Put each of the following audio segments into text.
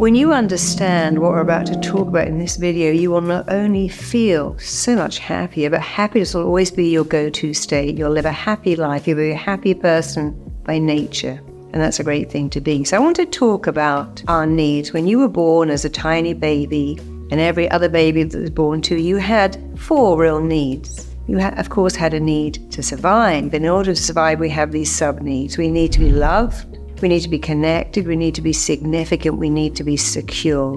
When you understand what we're about to talk about in this video, you will not only feel so much happier, but happiness will always be your go-to state. You'll live a happy life. You'll be a happy person by nature. And that's a great thing to be. So I want to talk about our needs. When you were born as a tiny baby, and every other baby that was born to you had 4 real needs. You, of course, had a need to survive. But in order to survive, we have these sub-needs. We need to be loved. We need to be connected, we need to be significant, we need to be secure.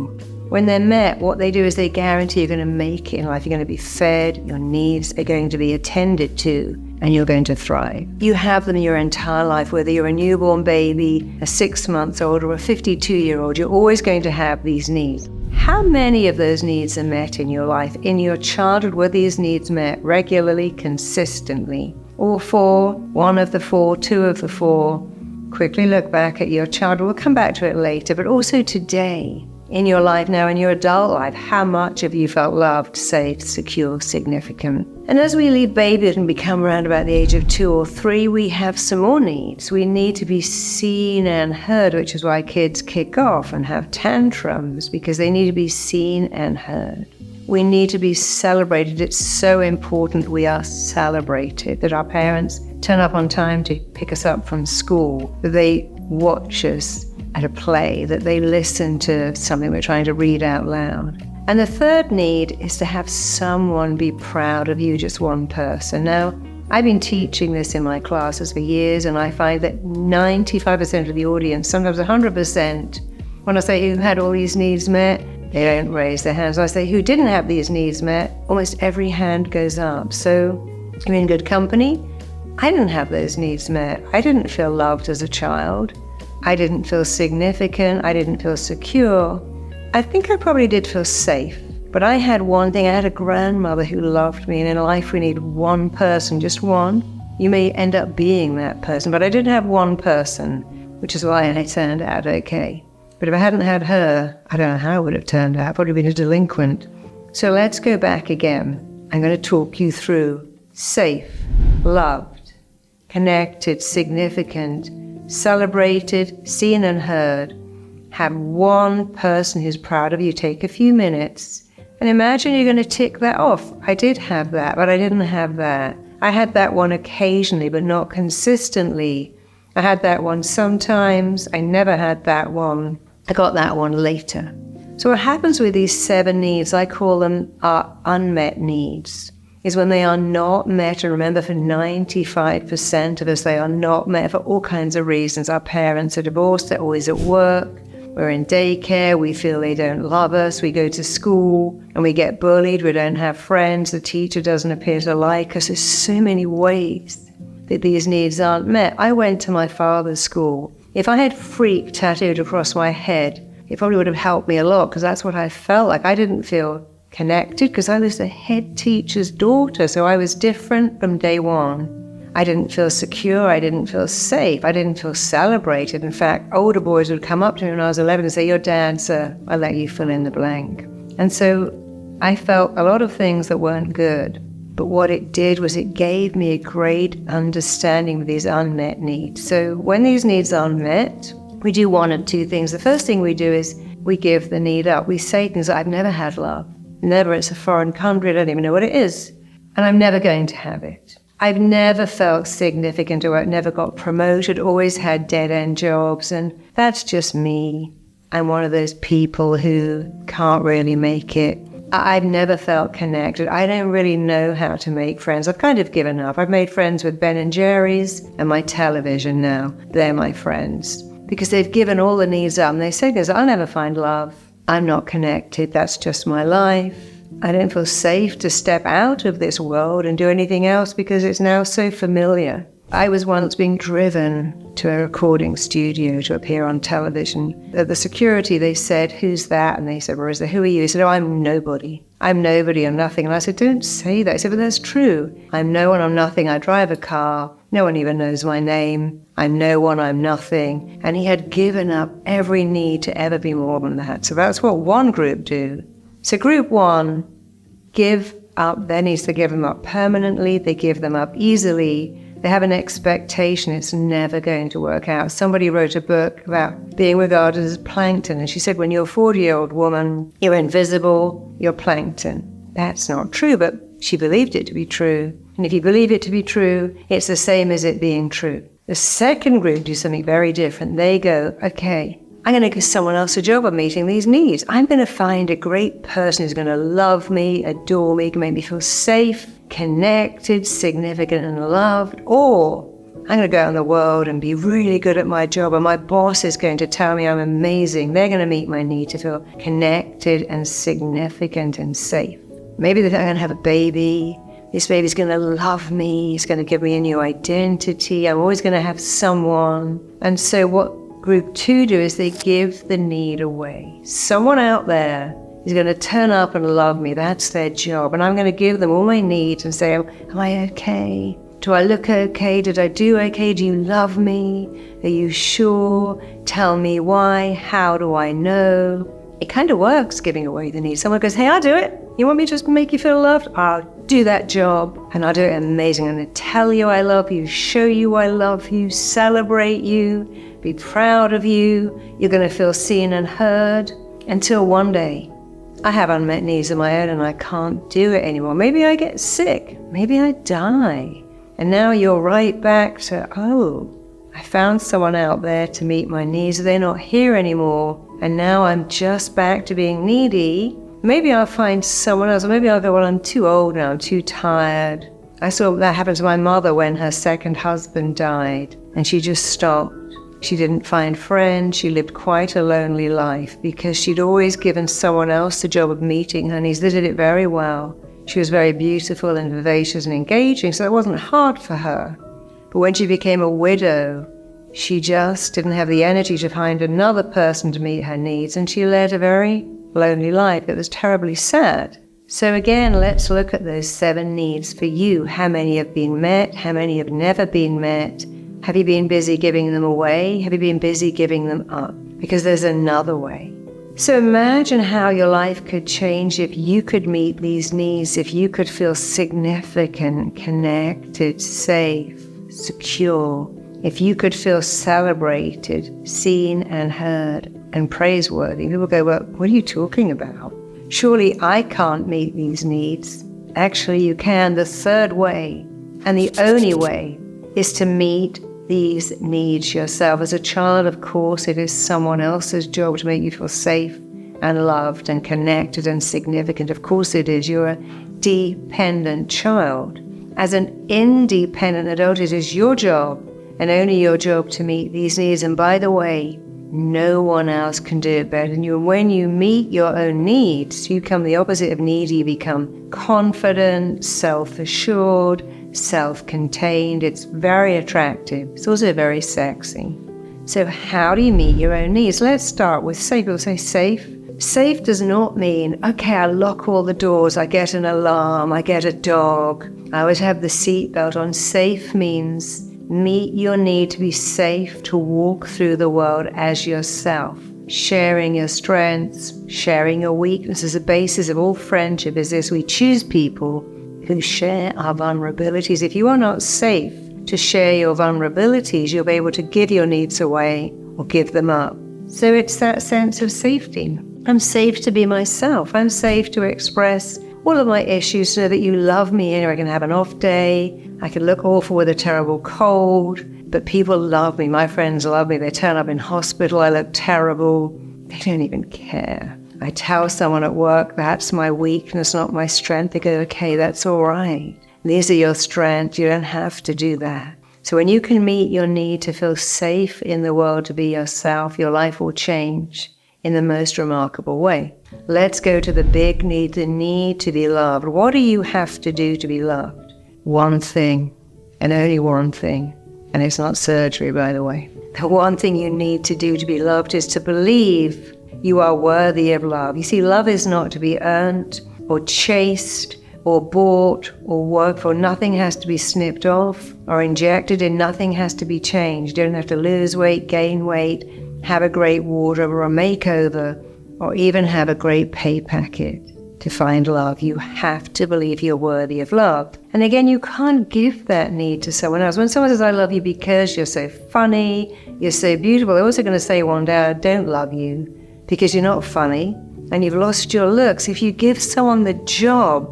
When they're met, what they do is they guarantee you're going to make it in life. You're going to be fed, your needs are going to be attended to, and you're going to thrive. You have them your entire life, whether you're a newborn baby, a 6-month-old, or a 52-year-old, you're always going to have these needs. How many of those needs are met in your life? In your childhood, were these needs met regularly, consistently? All 4, 1 of the 4, 2 of the 4. Quickly look back at your childhood. We'll come back to it later, but also today, in your life now, in your adult life, how much have you felt loved, safe, secure, significant? And as we leave babyhood and become around about the age of 2 or 3, we have some more needs. We need to be seen and heard, which is why kids kick off and have tantrums, because they need to be seen and heard. We need to be celebrated. It's so important we are celebrated, that our parents turn up on time to pick us up from school, that they watch us at a play, that they listen to something we're trying to read out loud. And the third need is to have someone be proud of you, just one person. Now, I've been teaching this in my classes for years, and I find that 95% of the audience, sometimes 100%, when I say who had all these needs met, they don't raise their hands. I say who didn't have these needs met, almost every hand goes up. So you're in good company. I didn't have those needs met. I didn't feel loved as a child. I didn't feel significant. I didn't feel secure. I think I probably did feel safe. But I had one thing. I had a grandmother who loved me, and in life we need one person, just one. You may end up being that person, but I didn't have one person, which is why I turned out okay. But if I hadn't had her, I don't know how it would have turned out. I'd probably been a delinquent. So let's go back again. I'm going to talk you through safe, loved, connected, significant, celebrated, seen and heard. Have one person who's proud of you. Take a few minutes and imagine you're going to tick that off. I did have that, but I didn't have that. I had that one occasionally, but not consistently. I had that one sometimes. I never had that one. I got that one later. So what happens with these 7 needs, I call them our unmet needs, is when they are not met. And remember, for 95% of us, they are not met for all kinds of reasons. Our parents are divorced, they're always at work, we're in daycare, we feel they don't love us, we go to school and we get bullied, we don't have friends, the teacher doesn't appear to like us. There's so many ways that these needs aren't met. I went to my father's school. If I had freak tattooed across my head, it probably would have helped me a lot, because that's what I felt like. I didn't feel connected because I was the head teacher's daughter, so I was different from day one. I didn't feel secure, I didn't feel safe, I didn't feel celebrated. In fact, older boys would come up to me when I was 11 and say, "Your dad, sir, I'll let you fill in the blank." And so I felt a lot of things that weren't good. But what it did was it gave me a great understanding of these unmet needs. So when these needs aren't met, we do one of 2 things. The first thing we do is we give the need up. We say things like, "I've never had love. Never, it's a foreign country, I don't even know what it is. And I'm never going to have it. I've never felt significant, or I've never got promoted, always had dead-end jobs, and that's just me. I'm one of those people who can't really make it. I've never felt connected. I don't really know how to make friends. I've kind of given up. I've made friends with Ben and Jerry's and my television now. They're my friends. Because they've given all the needs up, and they say things, I'll never find love. I'm not connected. That's just my life. I don't feel safe to step out of this world and do anything else because it's now so familiar. I was once being driven to a recording studio to appear on television. At the security, they said, "Who's that?" And they said, "Marisa, who are you?" I said, "Oh, I'm nobody. I'm nobody, I'm nothing." And I said, "Don't say that." I said, "But that's true. I'm no one, I'm nothing. I drive a car. No one even knows my name. I'm no one, I'm nothing." And he had given up every need to ever be more than that. So that's what one group do. So group 1, give up their needs. They give them up permanently. They give them up easily. They have an expectation it's never going to work out. Somebody wrote a book about being regarded as plankton, and she said, when you're a 40-year-old woman, you're invisible, you're plankton. That's not true, but she believed it to be true. And if you believe it to be true, it's the same as it being true. The second group do something very different. They go, okay, I'm going to give someone else a job of meeting these needs. I'm going to find a great person who's going to love me, adore me, can make me feel safe, connected, significant, and loved. Or I'm going to go out in the world and be really good at my job, and my boss is going to tell me I'm amazing. They're going to meet my need to feel connected and significant and safe. Maybe they're going to have a baby. This baby's going to love me. It's going to give me a new identity. I'm always going to have someone. And so what Group 2 do is they give the need away. Someone out there is going to turn up and love me. That's their job. And I'm going to give them all my needs and say, am I okay? Do I look okay? Did I do okay? Do you love me? Are you sure? Tell me why. How do I know? It kind of works, giving away the need. Someone goes, hey, I'll do it. You want me to just make you feel loved? I'll do that job, and I'll do it amazing. I'm going to tell you I love you, show you I love you, celebrate you, be proud of you. You're going to feel seen and heard, until one day I have unmet needs of my own and I can't do it anymore. Maybe I get sick. Maybe I die. And now you're right back to, oh, I found someone out there to meet my needs. They're not here anymore. And now I'm just back to being needy. Maybe I'll find someone else, or maybe I'll go, well, I'm too old now, I'm too tired. I saw that happen to my mother when her second husband died, and she just stopped. She didn't find friends. She lived quite a lonely life because she'd always given someone else the job of meeting her needs. They did it very well. She was very beautiful and vivacious and engaging, so it wasn't hard for her. But when she became a widow, she just didn't have the energy to find another person to meet her needs, and she led a very lonely life. It was terribly sad. So again, let's look at those 7 needs for you. How many have been met? How many have never been met? Have you been busy giving them away? Have you been busy giving them up? Because there's another way. So imagine how your life could change if you could meet these needs, if you could feel significant, connected, safe, secure, if you could feel celebrated, seen and heard, and praiseworthy. People go, well, what are you talking about? Surely I can't meet these needs. Actually, you can. The third way, and the only way, is to meet these needs yourself. As a child, of course, it is someone else's job to make you feel safe and loved and connected and significant. Of course it is. You're a dependent child. As an independent adult, it is your job, and only your job, to meet these needs. And by the way, no one else can do it better than you. And when you meet your own needs, you become the opposite of needy. You become confident, self-assured, self-contained. It's very attractive. It's also very sexy. So how do you meet your own needs? Let's start with safe. People say safe. Safe does not mean, okay, I lock all the doors, I get an alarm, I get a dog, I always have the seatbelt on. Safe means meet your need to be safe to walk through the world as yourself, sharing your strengths, sharing your weaknesses. The basis of all friendship is this: we choose people who share our vulnerabilities. If you are not safe to share your vulnerabilities, you'll be able to give your needs away or give them up. So it's that sense of safety. I'm safe to be myself. I'm safe to express all of my issues so that you love me. I can have an off day. I can look awful with a terrible cold, but people love me. My friends love me. They turn up in hospital. I look terrible. They don't even care. I tell someone at work, that's my weakness, not my strength. They go, okay, that's all right. These are your strengths. You don't have to do that. So when you can meet your need to feel safe in the world, to be yourself, your life will change in the most remarkable way. Let's go to the big need, the need to be loved. What do you have to do to be loved? One thing, and only one thing. And it's not surgery, by the way. The one thing you need to do to be loved is to believe you are worthy of love. You see, love is not to be earned or chased or bought or worked for. Nothing has to be snipped off or injected in. Nothing has to be changed. You don't have to lose weight, gain weight, have a great wardrobe or a makeover, or even have a great pay packet. to find love. You have to believe you're worthy of love. And again, you can't give that need to someone else. When someone says, I love you because you're so funny, you're so beautiful, they're also going to say one day, I don't love you because you're not funny and you've lost your looks. If you give someone the job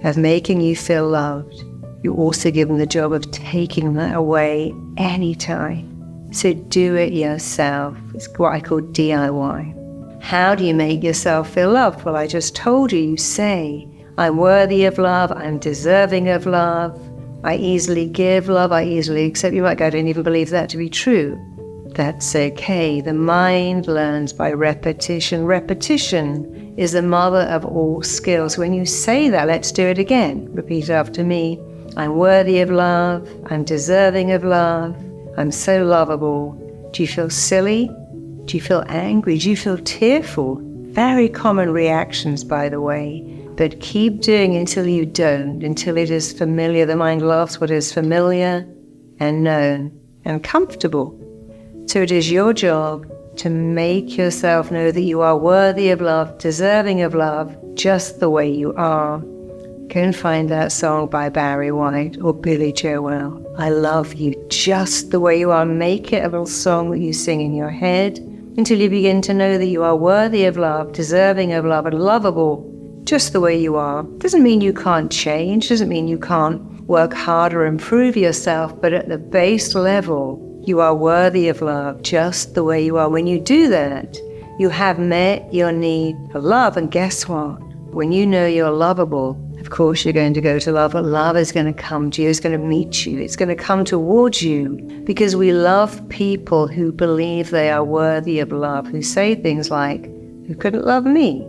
of making you feel loved, you also give them the job of taking that away anytime. So do it yourself. It's what I call DIY. How do you make yourself feel loved? Well, I just told you. You say, I'm worthy of love, I'm deserving of love, I easily give love, I easily accept. You might go, I don't even believe that to be true. That's okay. The mind learns by repetition. Repetition is the mother of all skills. When you say that, let's do it again. Repeat after me. I'm worthy of love, I'm deserving of love, I'm so lovable. Do you feel silly? Do you feel angry? Do you feel tearful? Very common reactions, by the way. But keep doing it until you don't, until it is familiar. The mind loves what is familiar and known and comfortable. So it is your job to make yourself know that you are worthy of love, deserving of love, just the way you are. Go and find that song by Barry White or Billy Joel. I love you just the way you are. Make it a little song that you sing in your head until you begin to know that you are worthy of love, deserving of love, and lovable just the way you are. Doesn't mean you can't change, doesn't mean you can't work harder, improve yourself, but at the base level, you are worthy of love just the way you are. When you do that, you have met your need for love, and guess what? When you know you're lovable, of course you're going to go to love, but love is going to come to you, it's going to meet you, it's going to come towards you, because we love people who believe they are worthy of love, who say things like, who couldn't love me?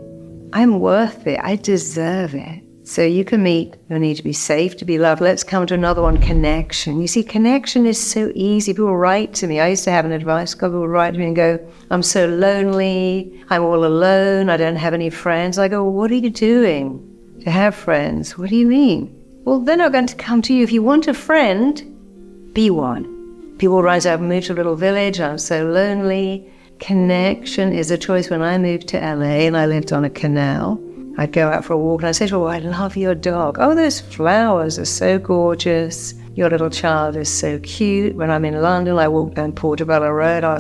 I'm worth it, I deserve it. So you can meet your need to be safe, to be loved. Let's come to another one, connection. You see, connection is so easy. People write to me. I used to have an advice club. People would write to me and go, I'm so lonely, I'm all alone, I don't have any friends. I go, well, what are you doing to have friends? What do you mean? Well, they're not going to come to you. If you want a friend, be one. People rise up and move to a little village. I'm so lonely. Connection is a choice. When I moved to LA and I lived on a canal, I'd go out for a walk and I'd say to her, oh, I love your dog. Oh, those flowers are so gorgeous. Your little child is so cute. When I'm in London, I walk down Portobello Road, I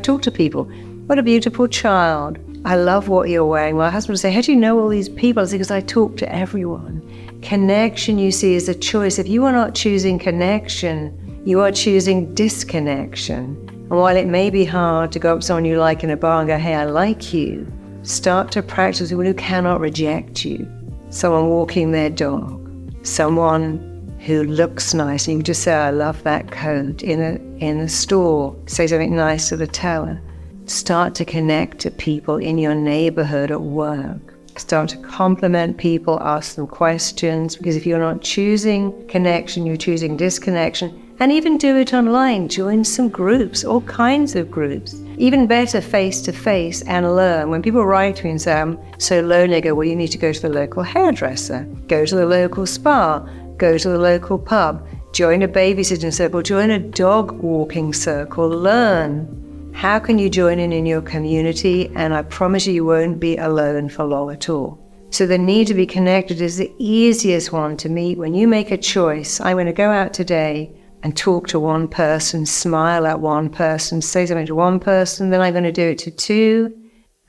talk to people. What a beautiful child. I love what you're wearing. My husband would say, how do you know all these people? I say, because I talk to everyone. Connection, you see, is a choice. If you are not choosing connection, you are choosing disconnection. And while it may be hard to go up to someone you like in a bar and go, hey, I like you, start to practice with people who cannot reject you. Someone walking their dog, someone who looks nice, and you just say, I love that coat. In a store, say something nice to the teller. Start to connect to people in your neighborhood, at work. Start to compliment people, ask them questions, because if you're not choosing connection, you're choosing disconnection. And even do it online. Join some groups, all kinds of groups. Even better, face-to-face, and learn. When people write to me and say, I'm so lonely, I go, well, you need to go to the local hairdresser, go to the local spa, go to the local pub, join a babysitting circle, join a dog walking circle, learn. How can you join in your community? And I promise you, you won't be alone for long at all. So the need to be connected is the easiest one to meet. When you make a choice, I'm going to go out today and talk to one person, smile at one person, say something to one person, then I'm going to do it to two,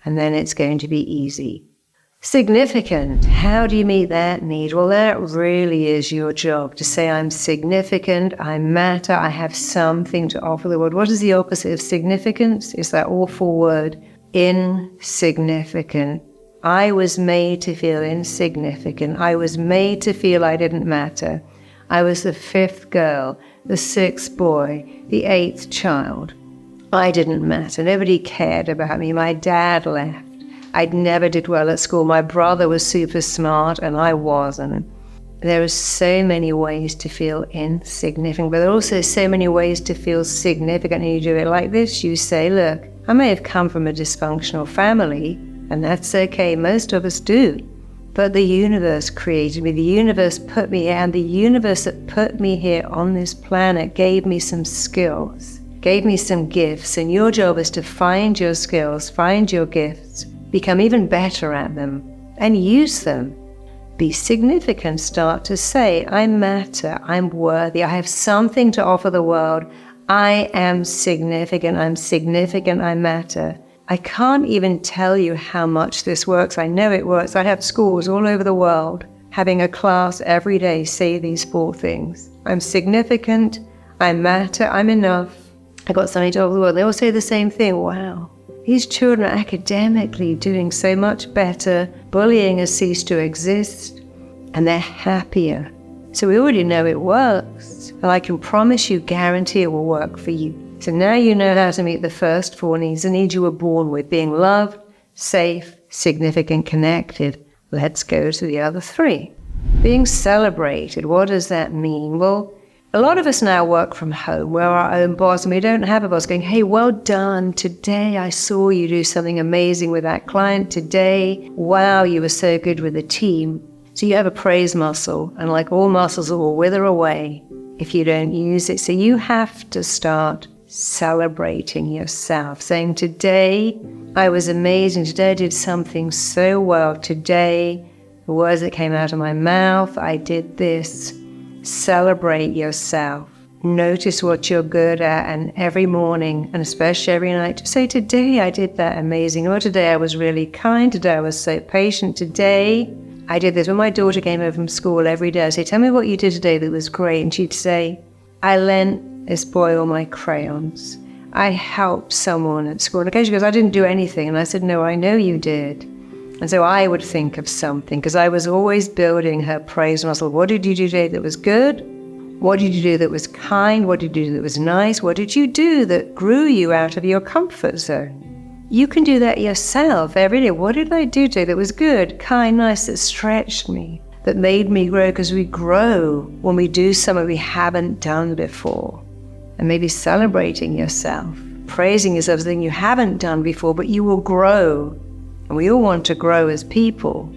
and then it's going to be easy. Significant. How do you meet that need? Well, that really is your job, to say I'm significant, I matter, I have something to offer the world. What is the opposite of significance? It's that awful word, insignificant. I was made to feel insignificant. I was made to feel I didn't matter. I was the fifth girl, the sixth boy, the eighth child. I didn't matter. Nobody cared about me. My dad left. I never did well at school. My brother was super smart and I wasn't. There are so many ways to feel insignificant, but there are also so many ways to feel significant. And you do it like this. You say, look, I may have come from a dysfunctional family, and that's okay. Most of us do. But the universe created me. The universe put me here, and the universe that put me here on this planet gave me some skills, gave me some gifts. And your job is to find your skills, find your gifts, become even better at them, and use them. Be significant. Start to say, I matter, I'm worthy, I have something to offer the world. I am significant, I matter. I can't even tell you how much this works. I know it works. I have schools all over the world having a class every day say these 4 things. I'm significant, I matter, I'm enough, I got something to offer the world. They all say the same thing. Wow. These children are academically doing so much better. Bullying has ceased to exist, and they're happier. So we already know it works, and I can promise you, guarantee it will work for you. So now you know how to meet the first 4 needs, the needs you were born with: being loved, safe, significant, connected. Let's go to the other 3. Being celebrated. What does that mean? Well, a lot of us now work from home. We're our own boss, and we don't have a boss going, hey, well done. Today I saw you do something amazing with that client. Today, wow, you were so good with the team. So you have a praise muscle, and like all muscles, it will wither away if you don't use it. So you have to start celebrating yourself, saying, today I was amazing. Today I did something so well. Today, the words that came out of my mouth, I did this. Celebrate yourself. Notice what you're good at, and every morning, and especially every night, just say, today I did that amazing. Or today I was really kind. Today I was so patient. Today I did this. When my daughter came over from school every day, I'd say, tell me what you did today that was great. And she'd say, I lent this boy all my crayons. I helped someone at school. And occasionally she goes, I didn't do anything. And I said, no, I know you did. And so I would think of something, because I was always building her praise muscle. What did you do today that was good? What did you do that was kind? What did you do that was nice? What did you do that grew you out of your comfort zone? You can do that yourself every day. What did I do today that was good, kind, nice, that stretched me, that made me grow? Because we grow when we do something we haven't done before. And maybe celebrating yourself, praising yourself, something you haven't done before, but you will grow. And we all want to grow as people.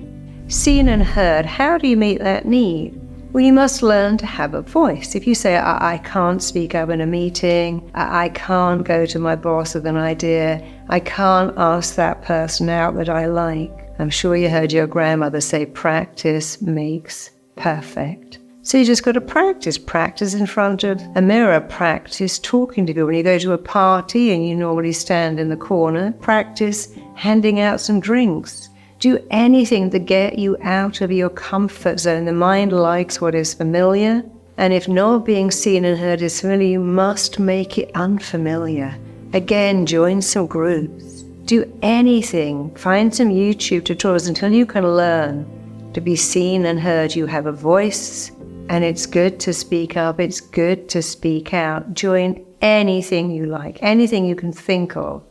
Seen and heard. How do you meet that need? Well, you must learn to have a voice. If you say, I can't speak up in a meeting, I can't go to my boss with an idea, I can't ask that person out that I like. I'm sure you heard your grandmother say, practice makes perfect. So you just got to practice in front of a mirror, practice talking to people. When you go to a party and you normally stand in the corner, practice handing out some drinks. Do anything to get you out of your comfort zone. The mind likes what is familiar, and if not being seen and heard is familiar, you must make it unfamiliar. Again, join some groups. Do anything. Find some YouTube tutorials until you can learn to be seen and heard. You have a voice, and it's good to speak up. It's good to speak out. Join anything you like, anything you can think of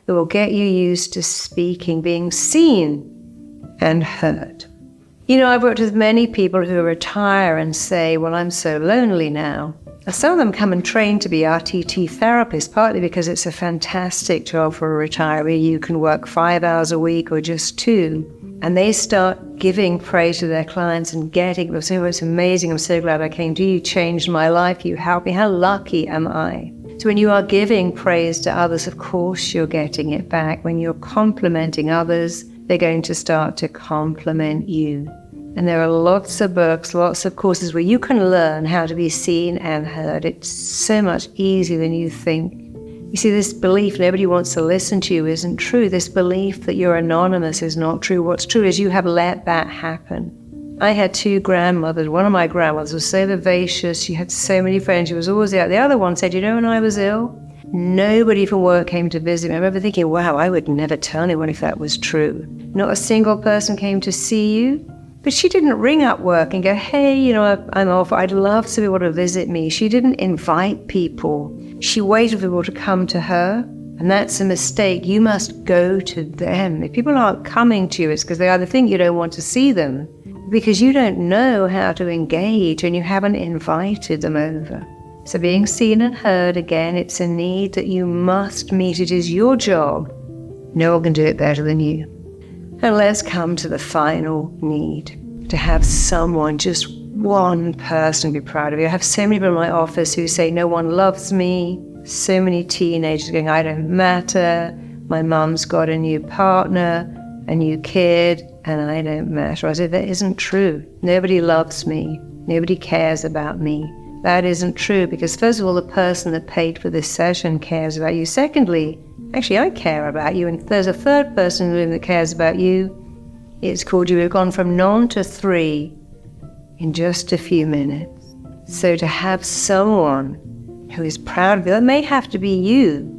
that will get you used to speaking, being seen and heard. You know, I've worked with many people who retire and say, well, I'm so lonely now. Some of them come and train to be RTT therapists, partly because it's a fantastic job for a retiree. You can work 5 hours a week or just 2. And they start giving praise to their clients and getting, they say, oh, it's amazing. I'm so glad I came to you. You changed my life. You helped me. How lucky am I? So when you are giving praise to others, of course you're getting it back. When you're complimenting others, they're going to start to compliment you. And there are lots of books, lots of courses where you can learn how to be seen and heard. It's so much easier than you think. You see, this belief nobody wants to listen to you isn't true. This belief that you're anonymous is not true. What's true is you have let that happen. I had 2 grandmothers. One of my grandmothers was so vivacious. She had so many friends. She was always out. The other one said, you know, when I was ill, nobody from work came to visit me. I remember thinking, wow, I would never tell anyone if that was true. Not a single person came to see you. But she didn't ring up work and go, hey, you know, I'm off. I'd love to be able to visit me. She didn't invite people. She waited for people to come to her. And that's a mistake. You must go to them. If people aren't coming to you, it's because they either think you don't want to see them, because you don't know how to engage and you haven't invited them over. So being seen and heard, again, it's a need that you must meet. It is your job. No one can do it better than you. And let's come to the final need, to have someone, just one person, be proud of you. I have so many people in my office who say, no one loves me. So many teenagers going, I don't matter. My mum's got a new partner. and you cared and I don't matter. I said, that isn't true. Nobody loves me. Nobody cares about me. That isn't true, because first of all, the person that paid for this session cares about you. Secondly, actually, I care about you, and there's a third person in the room that cares about you. It's called you have gone from none to 3 in just a few minutes. So to have someone who is proud of you, that may have to be you.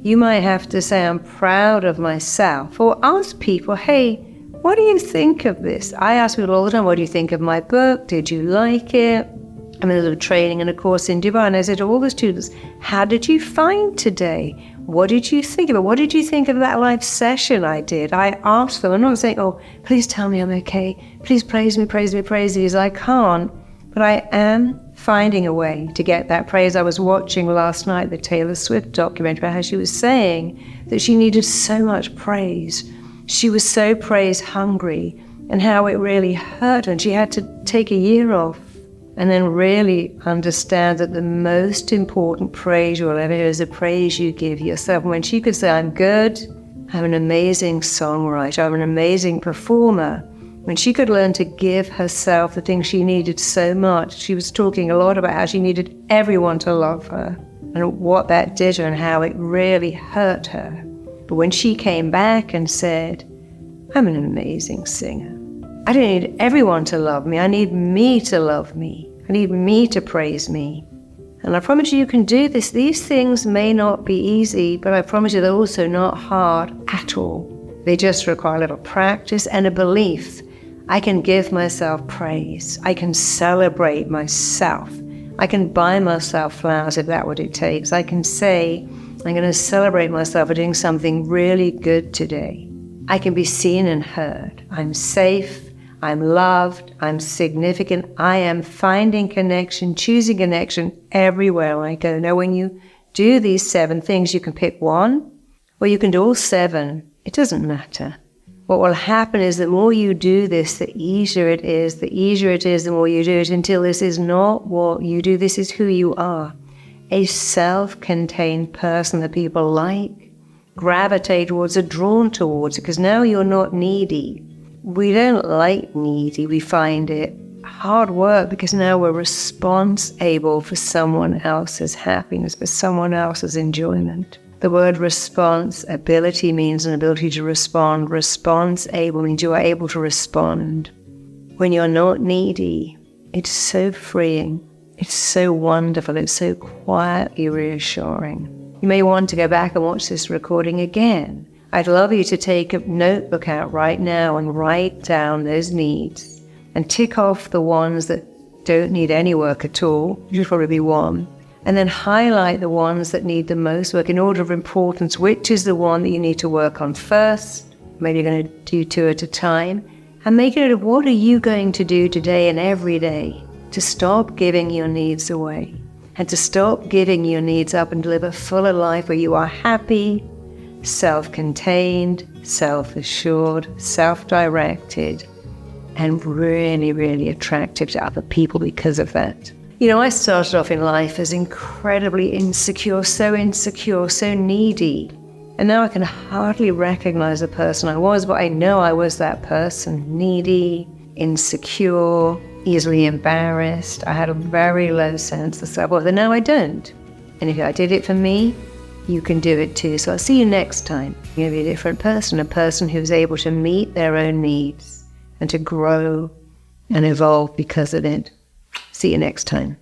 You might have to say, I'm proud of myself, or ask people, hey, what do you think of this? I ask people all the time, what do you think of my book? Did you like it? I'm in a little training and a course in Dubai, and I said to all the students, how did you find today? What did you think of it? What did you think of that live session I did? I asked them. I'm not saying, oh, please tell me I'm okay. Please praise me, praise me, praise me, because I can't. But I am finding a way to get that praise. I was watching last night the Taylor Swift documentary about how she was saying that she needed so much praise. She was so praise hungry, and how it really hurt her. And she had to take a year off and then really understand that the most important praise you'll ever hear is the praise you give yourself. And when she could say, I'm good, I'm an amazing songwriter, I'm an amazing performer, when she could learn to give herself the things she needed so much, she was talking a lot about how she needed everyone to love her and what that did to her and how it really hurt her. But when she came back and said, I'm an amazing singer, I don't need everyone to love me. I need me to love me. I need me to praise me. And I promise you can do this. These things may not be easy, but I promise you they're also not hard at all. They just require a little practice and a belief. I can give myself praise. I can celebrate myself. I can buy myself flowers if that's what it takes. I can say, I'm going to celebrate myself for doing something really good today. I can be seen and heard. I'm safe. I'm loved, I'm significant, I am finding connection, choosing connection everywhere I go. Now, when you do these 7 things, you can pick one, or you can do all 7. It doesn't matter. What will happen is the more you do this, the easier it is, the more you do it, until this is not what you do, this is who you are. A self-contained person that people like, gravitate towards, are drawn towards, because now you're not needy. We don't like needy, we find it hard work because now we're responsible for someone else's happiness, for someone else's enjoyment. The word responsibility means an ability to respond. Responsible means you are able to respond. When you're not needy, it's so freeing, it's so wonderful, it's so quietly reassuring. You may want to go back and watch this recording again. I'd love you to take a notebook out right now and write down those needs and tick off the ones that don't need any work at all, which would probably be 1, and then highlight the ones that need the most work in order of importance. Which is the one that you need to work on first? Maybe you're going to do 2 at a time, and make it of what are you going to do today and every day to stop giving your needs away and to stop giving your needs up and live a fuller life where you are happy, self-contained, self-assured, self-directed, and really, really attractive to other people because of that. You know, I started off in life as incredibly insecure, so needy. And now I can hardly recognize the person I was, but I know I was that person. Needy, insecure, easily embarrassed. I had a very low sense of self-worth, and now I don't. And if I did it for me, you can do it too. So I'll see you next time. You're going to be a different person, a person who's able to meet their own needs and to grow and evolve because of it. See you next time.